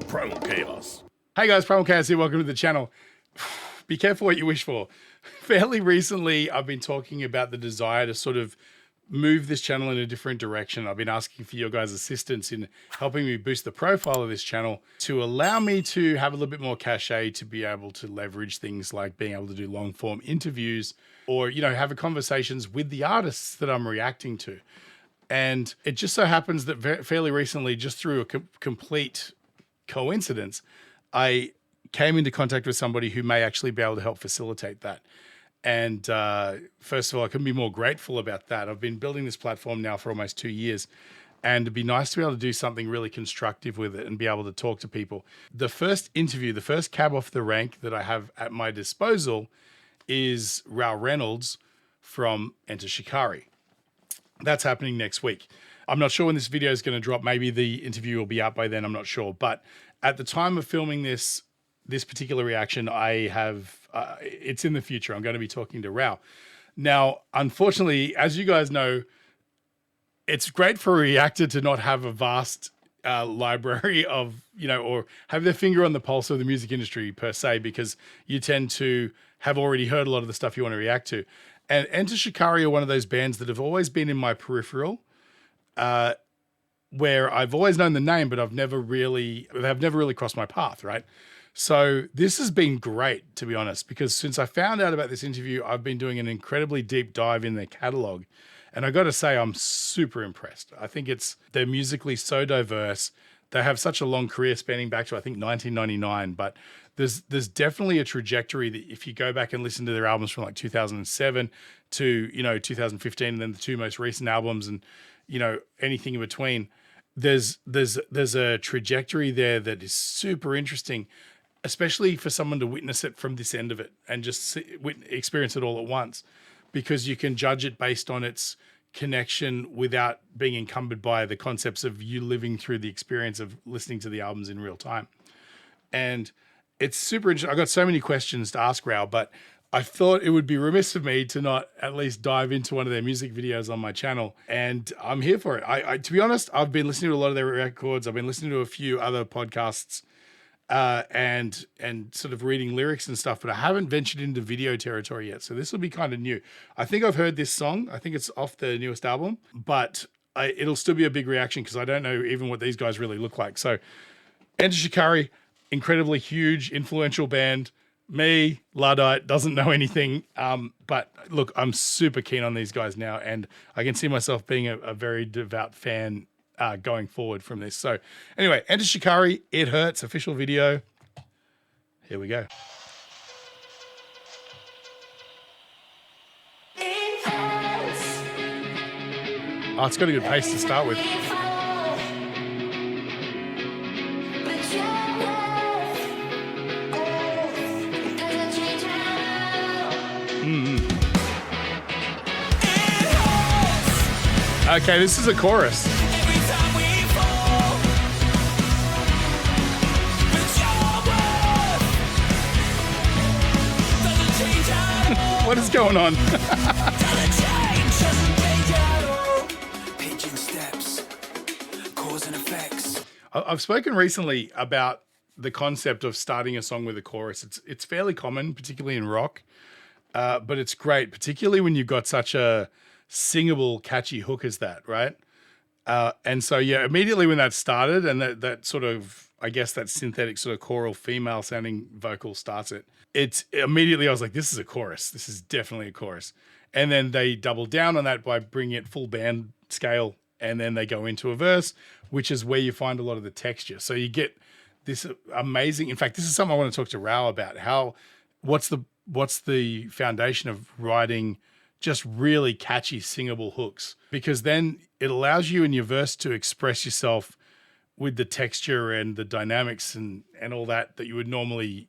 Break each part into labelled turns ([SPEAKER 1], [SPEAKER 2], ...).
[SPEAKER 1] PrymalChaos. Hey guys, PrymalChaos here. Welcome to the channel. Be careful what you wish for. Fairly recently, I've been talking about the desire to sort of move this channel in a different direction. I've been asking for your guys' assistance in helping me boost the profile of this channel to allow me to have a little bit more cachet, to be able to leverage things like being able to do long form interviews or, you know, have conversations with the artists that I'm reacting to. And it just so happens that fairly recently, just through a complete coincidence, I came into contact with somebody who may actually be able to help facilitate that. And first of all, I couldn't be more grateful about that. I've been building this platform now for almost 2 years, and it'd be nice to be able to do something really constructive with it and be able to talk to people. The first interview, the first cab off the rank that I have at my disposal is Rao Reynolds from Enter Shikari. That's happening next week. I'm not sure when this video is going to drop. Maybe the interview will be out by then. I'm not sure. But at the time of filming this particular reaction, I have, it's in the future. I'm going to be talking to Rao. Now, unfortunately, as you guys know, it's great for a reactor to not have a vast library of, you know, or have their finger on the pulse of the music industry per se, because you tend to have already heard a lot of the stuff you want to react to. And Enter Shikari are one of those bands that have always been in my peripheral, where I've always known the name, but they've never really crossed my path, right? So this has been great, to be honest, because since I found out about this interview, I've been doing an incredibly deep dive in their catalog. And I got to say, I'm super impressed. I think they're musically so diverse. They have such a long career spanning back to, I think, 1999, but there's definitely a trajectory that if you go back and listen to their albums from like 2007 to, you know, 2015, and then the two most recent albums and, you know, anything in between, there's a trajectory there that is super interesting, especially for someone to witness it from this end of it and just experience it all at once, because you can judge it based on its connection without being encumbered by the concepts of you living through the experience of listening to the albums in real time. And it's super interesting. I got so many questions to ask Rao, but I thought it would be remiss of me to not at least dive into one of their music videos on my channel. And I'm here for it. I to be honest, I've been listening to a lot of their records. I've been listening to a few other podcasts and sort of reading lyrics and stuff, but I haven't ventured into video territory yet. So this will be kind of new. I think I've heard this song. I think it's off the newest album, but it'll still be a big reaction because I don't know even what these guys really look like. So Enter Shikari, incredibly huge, influential band. Me, Luddite, doesn't know anything. But look, I'm super keen on these guys now, and I can see myself being a very devout fan going forward from this. So anyway, Enter Shikari, It Hurts, official video. Here we go. Oh, it's got a good pace to start with. Okay, this is a chorus. What is going on? I've spoken recently about the concept of starting a song with a chorus. It's fairly common, particularly in rock, but it's great, particularly when you've got such a singable, catchy hook as that, right? And so, yeah, immediately when that started and that sort of, I guess that synthetic sort of choral female sounding vocal starts it, it's immediately I was like, this is a chorus. This is definitely a chorus. And then they double down on that by bringing it full band scale. And then they go into a verse, which is where you find a lot of the texture. So you get this amazing, in fact, this is something I want to talk to Rao about. What's the foundation of writing just really catchy singable hooks? Because then it allows you in your verse to express yourself with the texture and the dynamics and all that you would normally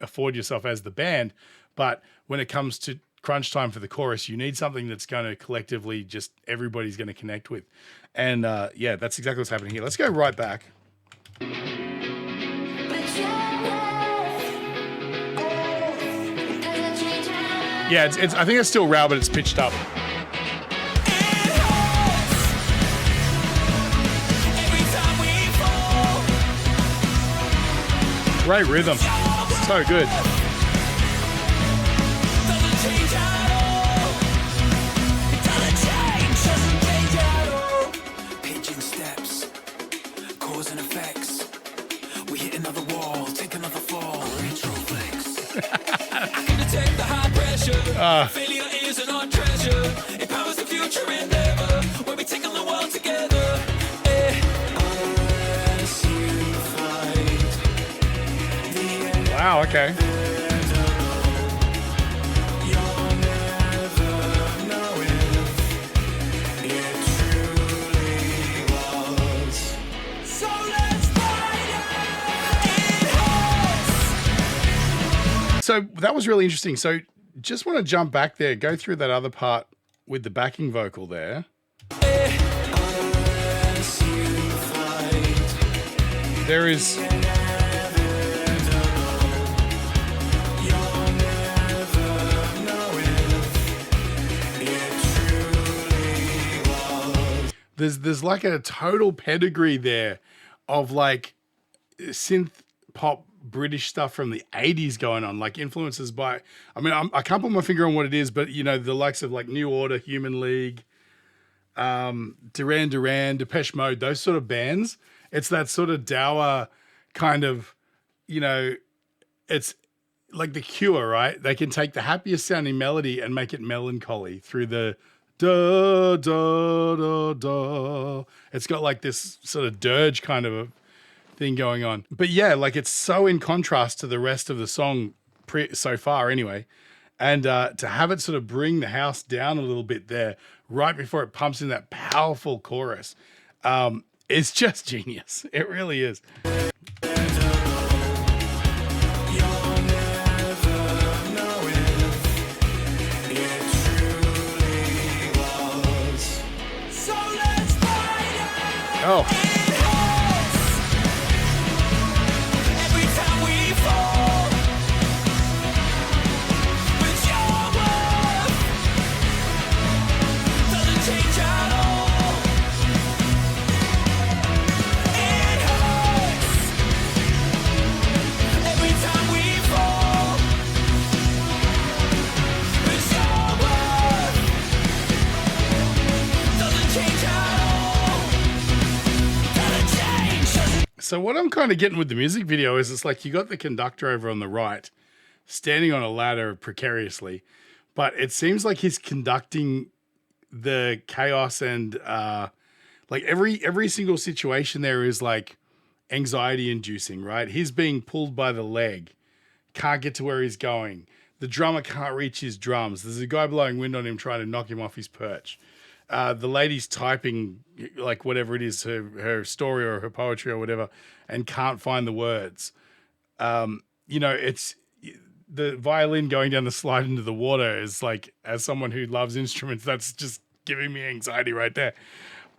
[SPEAKER 1] afford yourself as the band. But when it comes to crunch time for the chorus, you need something that's going to collectively just everybody's going to connect with. And yeah, that's exactly what's happening here. Let's go right back. Yeah, I think it's still Rao, but it's pitched up. Great rhythm. So good.
[SPEAKER 2] Pigeon steps, cause and effects. We hit another wall, take another fall. Retroflex. Detect the high pressure. Failure isn't our treasure. It powers the future endeavor. When we take on the world together. Unless you fight the end.
[SPEAKER 1] Wow, okay.
[SPEAKER 2] You'll never know if it truly was. So let's fight it.
[SPEAKER 1] So that was really interesting. So just want to jump back there, go through that other part with the backing vocal there.
[SPEAKER 2] Unless you fight.
[SPEAKER 1] There is,
[SPEAKER 2] You'll never know if it truly was.
[SPEAKER 1] there's like a total pedigree there of like synth pop British stuff from the 80s going on, like influences by, I mean, I can't put my finger on what it is, but you know, the likes of like New Order, Human League, Duran Duran, Depeche Mode, those sort of bands. It's that sort of dour kind of, you know, it's like The Cure, right? They can take the happiest sounding melody and make it melancholy through the da da da da. It's got like this sort of dirge kind of a thing going on. But yeah, like it's so in contrast to the rest of the song so far anyway. And to have it sort of bring the house down a little bit there right before it pumps in that powerful chorus, it's just genius. It really is.
[SPEAKER 2] You'll never know if it truly was. So let's fight it.
[SPEAKER 1] Oh,
[SPEAKER 2] Every time we fall, with your worth, doesn't change at all. It hurts. Every time we fall, with your worth, doesn't change at all. Doesn't change.
[SPEAKER 1] so what I'm kind of getting with the music video is it's like you got the conductor over on the right standing on a ladder precariously, but it seems like he's conducting the chaos and like every single situation there is like anxiety inducing, right? He's being pulled by the leg, can't get to where he's going. The drummer can't reach his drums. There's a guy blowing wind on him trying to knock him off his perch. The lady's typing like whatever it is, her story or her poetry or whatever, and can't find the words. You know, it's the violin going down the slide into the water is like, as someone who loves instruments, that's just giving me anxiety right there.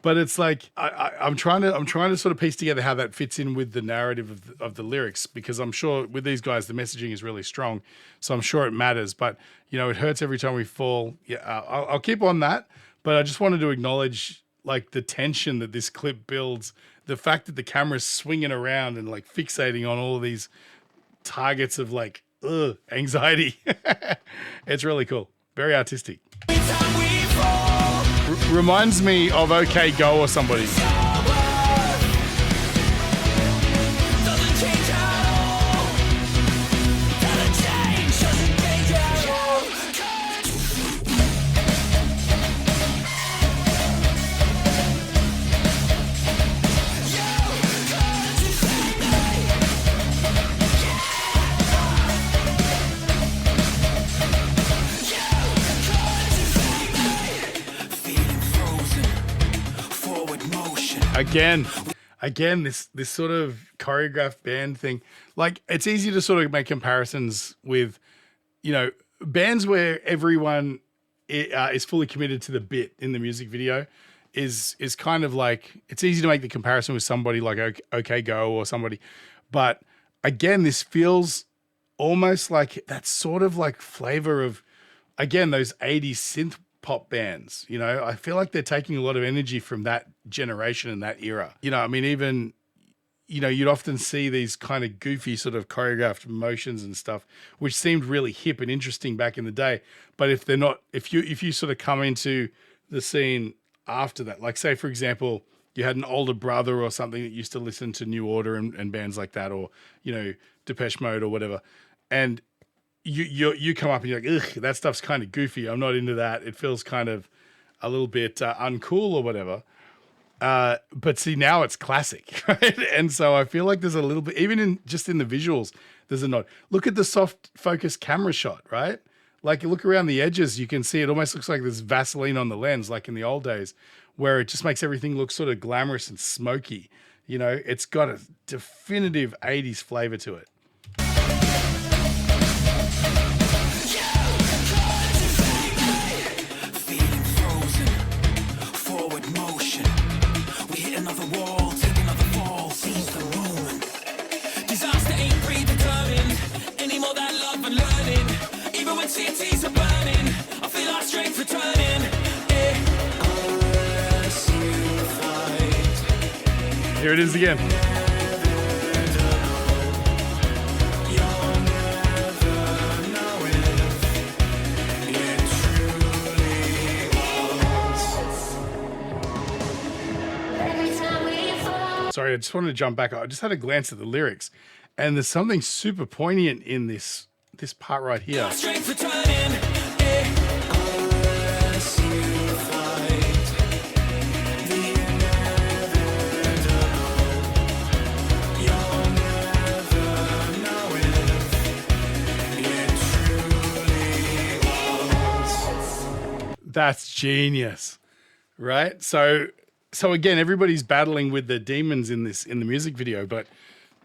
[SPEAKER 1] But it's like I'm trying to sort of piece together how that fits in with the narrative of the lyrics, because I'm sure with these guys the messaging is really strong, so I'm sure it matters. But you know, it hurts every time we fall. Yeah, I'll keep on that. But I just wanted to acknowledge like the tension that this clip builds, the fact that the camera's swinging around and like fixating on all of these targets of like anxiety. It's really cool, very artistic.
[SPEAKER 2] Every time we fall,
[SPEAKER 1] Reminds me of OK Go or somebody.
[SPEAKER 2] doesn't change at all. Doesn't change at all. Feeling frozen, forward motion.
[SPEAKER 1] Again, this sort of choreographed band thing. Like, it's easy to sort of make comparisons with, you know, bands where everyone is fully committed to the bit in the music video. Is kind of like, it's easy to make the comparison with somebody like OK Go or somebody, but again, this feels almost like that sort of like flavor of, again, those 80s synth pop bands. You know, I feel like they're taking a lot of energy from that generation and that era. You know, I mean, even, you know, you'd often see these kind of goofy sort of choreographed motions and stuff, which seemed really hip and interesting back in the day. But if they're not, if you sort of come into the scene after that, like say, for example, you had an older brother or something that used to listen to New Order and bands like that, or, you know, Depeche Mode or whatever. And you come up and you're like, ugh, that stuff's kind of goofy. I'm not into that. It feels kind of a little bit uncool or whatever. But see, now it's classic, right? And so I feel like there's a little bit, even in just in the visuals, there's a nod. Look at the soft focus camera shot, right? Like you look around the edges, you can see it almost looks like there's Vaseline on the lens, like in the old days, where it just makes everything look sort of glamorous and smoky. You know, it's got a definitive 80s flavor to it.
[SPEAKER 2] Cities are burning, I feel our strength returning.
[SPEAKER 1] Here it is again. Sorry, I just wanted to jump back. I just had a glance at the lyrics, and there's something super poignant in this part right here. That's genius, right? So again, everybody's battling with the demons in the music video, but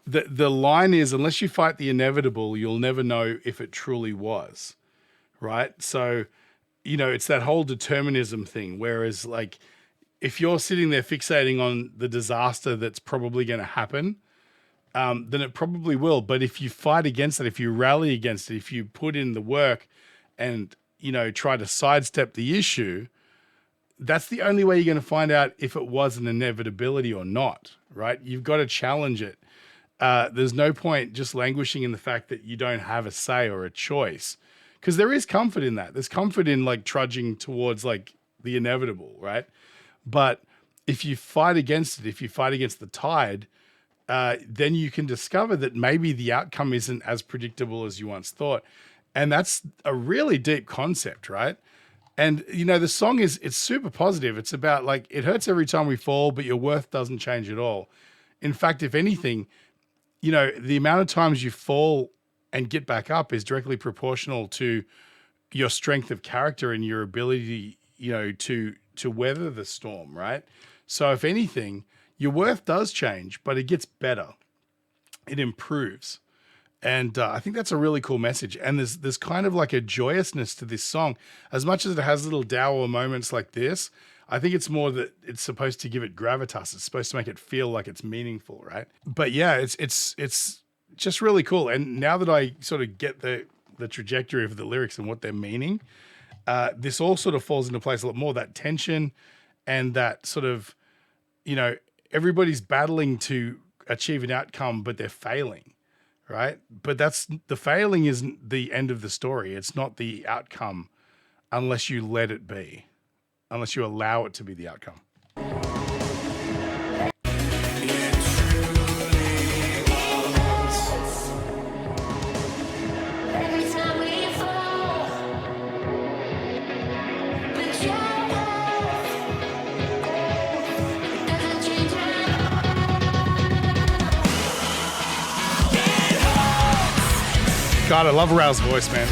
[SPEAKER 1] the line is, unless you fight the inevitable, you'll never know if it truly was, right? So, you know, it's that whole determinism thing. Whereas, like, if you're sitting there fixating on the disaster that's probably going to happen, then it probably will. But if you fight against it, if you rally against it, if you put in the work and, you know, try to sidestep the issue, that's the only way you're going to find out if it was an inevitability or not, right? You've got to challenge it. There's no point just languishing in the fact that you don't have a say or a choice, because there is comfort in that. There's comfort in like trudging towards like the inevitable, right? But if you fight against it, if you fight against the tide, then you can discover that maybe the outcome isn't as predictable as you once thought. And that's a really deep concept, right? And, you know, the song it's super positive. It's about like, it hurts every time we fall, but your worth doesn't change at all. In fact, if anything, you know, the amount of times you fall and get back up is directly proportional to your strength of character and your ability, you know, to weather the storm, right? So if anything, your worth does change, but it gets better. It improves. And I think that's a really cool message. And there's kind of like a joyousness to this song. As much as it has little dour moments like this, I think it's more that it's supposed to give it gravitas. It's supposed to make it feel like it's meaningful, right? But yeah, it's just really cool. And now that I sort of get the trajectory of the lyrics and what they're meaning, this all sort of falls into place a lot more. That tension and that sort of, you know, everybody's battling to achieve an outcome, but they're failing, right? But the failing isn't the end of the story. It's not the outcome unless you let it be. Unless you allow it to be the outcome. God, I love Raoul's voice, man.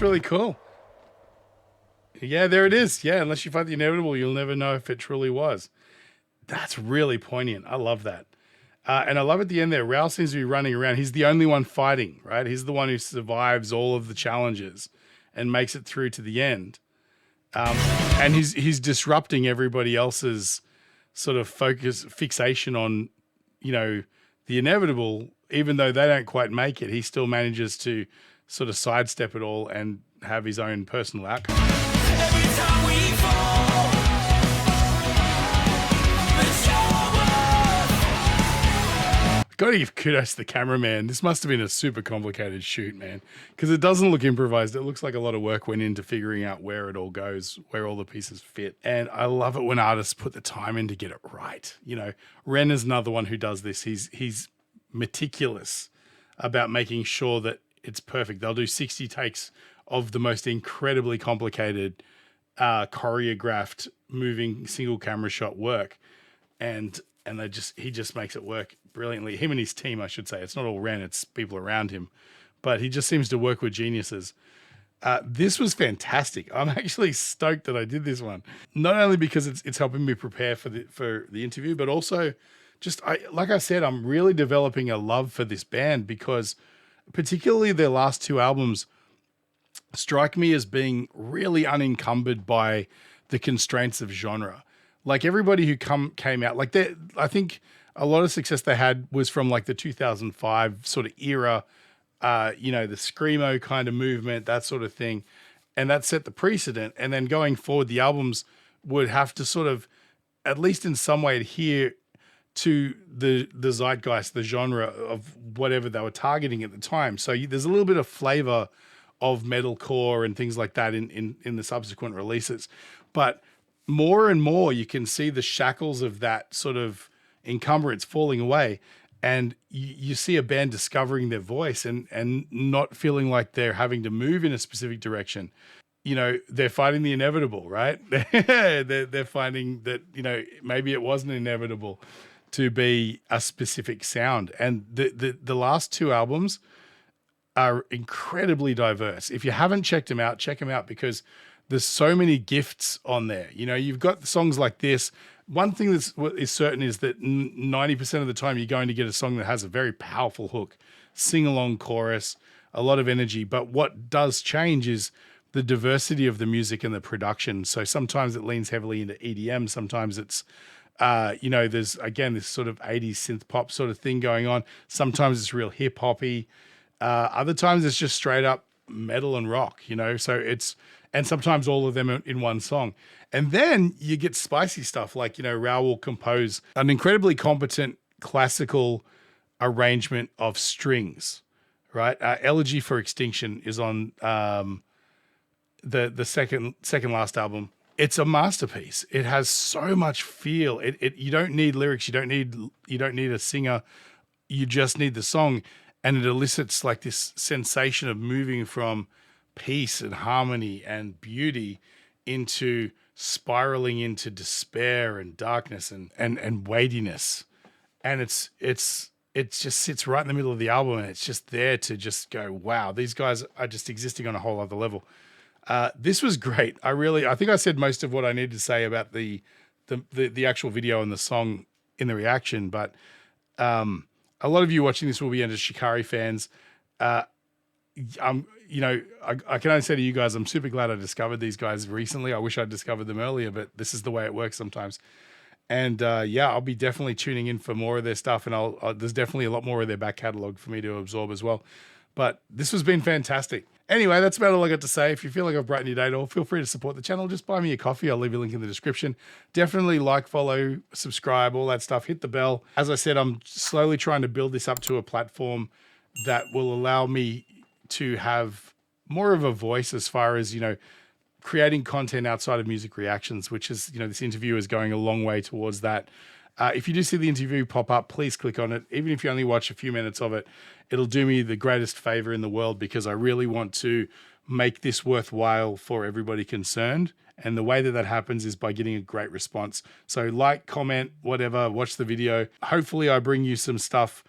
[SPEAKER 1] Really cool. Yeah, there it is. Yeah, unless you fight the inevitable, you'll never know if it truly was. That's really poignant. I love that. And I love at the end there, Raoul seems to be running around. He's the only one fighting, right? He's the one who survives all of the challenges and makes it through to the end. And he's disrupting everybody else's sort of fixation on, the inevitable. Even though they don't quite make it, he still manages to sort of sidestep it all and have his own personal outcome.
[SPEAKER 2] Every time we fall, it's
[SPEAKER 1] Gotta give kudos to the cameraman. This must have been a super complicated shoot, man, because it doesn't look improvised. It looks like a lot of work went into figuring out where it all goes, where all the pieces fit. And I love it when artists put the time in to get it right. Ren is another one who does this. He's meticulous about making sure that it's perfect. They'll do 60 takes of the most incredibly complicated, choreographed, moving single camera shot work, and he just makes it work brilliantly. Him and his team, I should say. It's not all Ren; it's people around him, but he just seems to work with geniuses. This was fantastic. I'm actually stoked that I did this one, not only because it's helping me prepare for the interview, but also like I said, I'm really developing a love for this band because particularly their last two albums strike me as being really unencumbered by the constraints of genre. Like everybody who came out, like I think a lot of success they had was from like the 2005 sort of era, the screamo kind of movement, that sort of thing. And that set the precedent. And then going forward, the albums would have to sort of, at least in some way, adhere to the zeitgeist, the genre of whatever they were targeting at the time. So there's a little bit of flavor of metalcore and things like that in the subsequent releases. But more and more you can see the shackles of that sort of encumbrance falling away, and you see a band discovering their voice and not feeling like they're having to move in a specific direction. They're fighting the inevitable, right? they're finding that, maybe it wasn't inevitable to be a specific sound. And the last two albums are incredibly diverse. If you haven't checked them out, check them out because there's so many gifts on there. You've got songs like this. One thing is certain is that 90% of the time you're going to get a song that has a very powerful hook, sing-along chorus, a lot of energy. But what does change is the diversity of the music and the production. So sometimes it leans heavily into EDM. Sometimes it's, there's, again, this sort of 80s synth pop sort of thing going on. Sometimes it's real hip hoppy. Other times it's just straight up metal and rock, and sometimes all of them in one song. And then you get spicy stuff like, Raoul will compose an incredibly competent classical arrangement of strings, right? Elegy for Extinction is on the second last album. It's a masterpiece. It has so much feel. You don't need lyrics. You don't need a singer. You just need the song. And it elicits like this sensation of moving from peace and harmony and beauty into spiraling into despair and darkness and weightiness. And it just sits right in the middle of the album, and it's just there to just go, wow, these guys are just existing on a whole other level. This was great. I think I said most of what I needed to say about the actual video and the song in the reaction, but a lot of you watching this will be into Shikari fans. I can only say to you guys, I'm super glad I discovered these guys recently. I wish I'd discovered them earlier, but this is the way it works sometimes. And I'll be definitely tuning in for more of their stuff, and there's definitely a lot more of their back catalog for me to absorb as well. But this has been fantastic. Anyway, that's about all I got to say. If you feel like I've brightened your day at all, feel free to support the channel. Just buy me a coffee. I'll leave a link in the description. Definitely like, follow, subscribe, all that stuff. Hit the bell. As I said, I'm slowly trying to build this up to a platform that will allow me to have more of a voice as far as, creating content outside of music reactions, which is, this interview is going a long way towards that. If you do see the interview pop up, please click on it. Even if you only watch a few minutes of it, it'll do me the greatest favor in the world because I really want to make this worthwhile for everybody concerned. And the way that happens is by getting a great response. So like, comment, whatever, watch the video. Hopefully I bring you some stuff.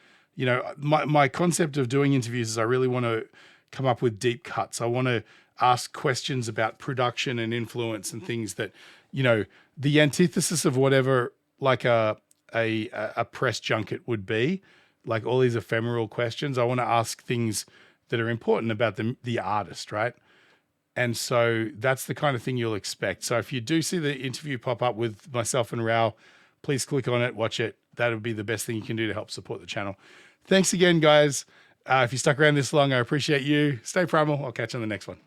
[SPEAKER 1] My concept of doing interviews is I really want to come up with deep cuts. I want to ask questions about production and influence and things that, the antithesis of whatever like a a press junket would be, like all these ephemeral questions. I want to ask things that are important about the artist, right? And so that's the kind of thing you'll expect. So if you do see the interview pop up with myself and Rao, please click on it, watch it. That would be the best thing you can do to help support the channel. Thanks again, guys. If you stuck around this long, I appreciate you. Stay primal. I'll catch you on the next one.